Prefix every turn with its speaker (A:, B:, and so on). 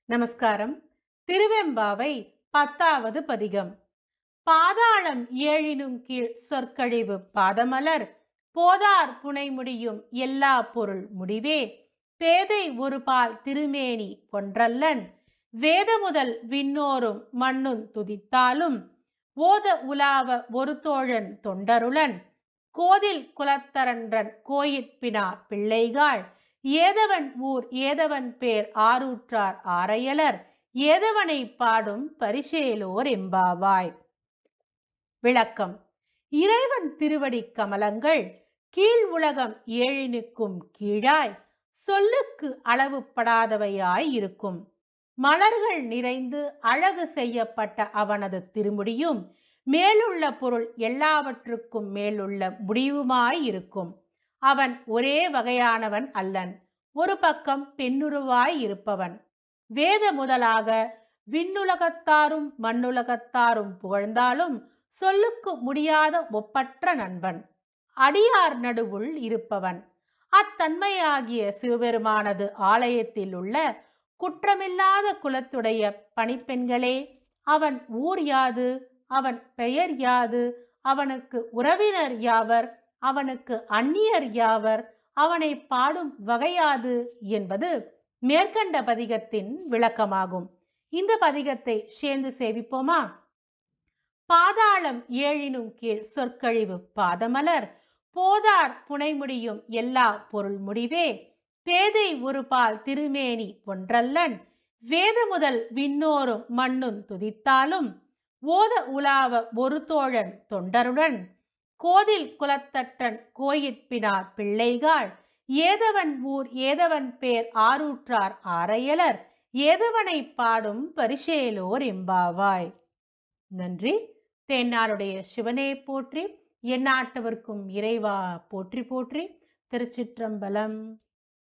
A: நமஸ்காரம். திருவெம்பாவை 10வது பதிகம். பாதாளம் ஏழினும் கீழ் சொற்கழிவு பாதமலர் போதார் புனைமுடியும் எல்லா பொருள் முடிவே பேதை ஒருபால் திருமேனி ஒன்றல்லன் வேத முதல் விண்ணோரும் மண்ணுந் துதித்தாலும் ஓத உலாவ ஒரு தோழன் தொண்டருளன் கோதில் குலத்தரன்றன் கோயிற்பினா பிள்ளைகாள் ஏதவன் ஊர் ஏதவன் பேர் ஆரூற்றார் ஆரையலர் ஏதவனை பாடும் பரிசேலோர் எம்பாவாய். விளக்கம். இறைவன் திருவடி கமலங்கள் கீழ் உலகம் ஏழினுக்கும் கீழாய் சொல்லுக்கு அளவுப்படாதவையாய் இருக்கும். மலர்கள் நிறைந்து அழகு செய்யப்பட்ட அவனது திருமுடியும் மேலுள்ள பொருள் எல்லாவற்றுக்கும் மேலுள்ள முடிவுமாயிருக்கும். அவன் ஒரே வகையானவன் அல்லன். ஒரு பக்கம் பெண்ணுருவாய் இருப்பவன். வேத முதலாக விண்ணுலகத்தாரும் மண்ணுலகத்தாரும் புகழ்ந்தாலும் சொல்லுக்கு முடியாத ஒப்பற்ற நண்பன். அடியார் நடுவுள் இருப்பவன். அத்தன்மையாகிய சிவபெருமானது ஆலயத்தில் உள்ள குற்றமில்லாத குலத்துடைய பணிப்பெண்களே, அவன் ஊர் யாது, அவன் பெயர் யாது, அவனுக்கு உறவினர் யாவர், அவனுக்கு அந்நியர் யாவர், அவனை பாடும் வகையாது என்பது மேற்கண்ட பதிகத்தின் விளக்கமாகும். இந்த பதிகத்தை சேர்ந்து சேவிப்போமா? பாதாளம் ஏழினும் கீழ் சொற்கழிவு பாதமலர் போதார் புனைமுடியும் எல்லா பொருள் முடிவே பேதை ஒருபால் திருமேனி ஒன்றல்லன் வேத முதல் விண்ணோரும் மண்ணுந் துதித்தாலும் ஓத உலாவ ஒரு தோழன் தொண்டருடன் கோதில் குலத்தட்டன் கோயிற்பினார் பிள்ளைகாள் ஏதவன் ஊர் ஏதவன் பேர் ஆரூற்றார் ஆரையலர் ஏதவனை பாடும் பரிசேலோர் எம்பாவாய். நன்றி. தென்னாருடைய சிவனே போற்றி, எந்நாட்டவர்க்கும் இறைவா போற்றி போற்றி. திருச்சிற்றம்பலம்.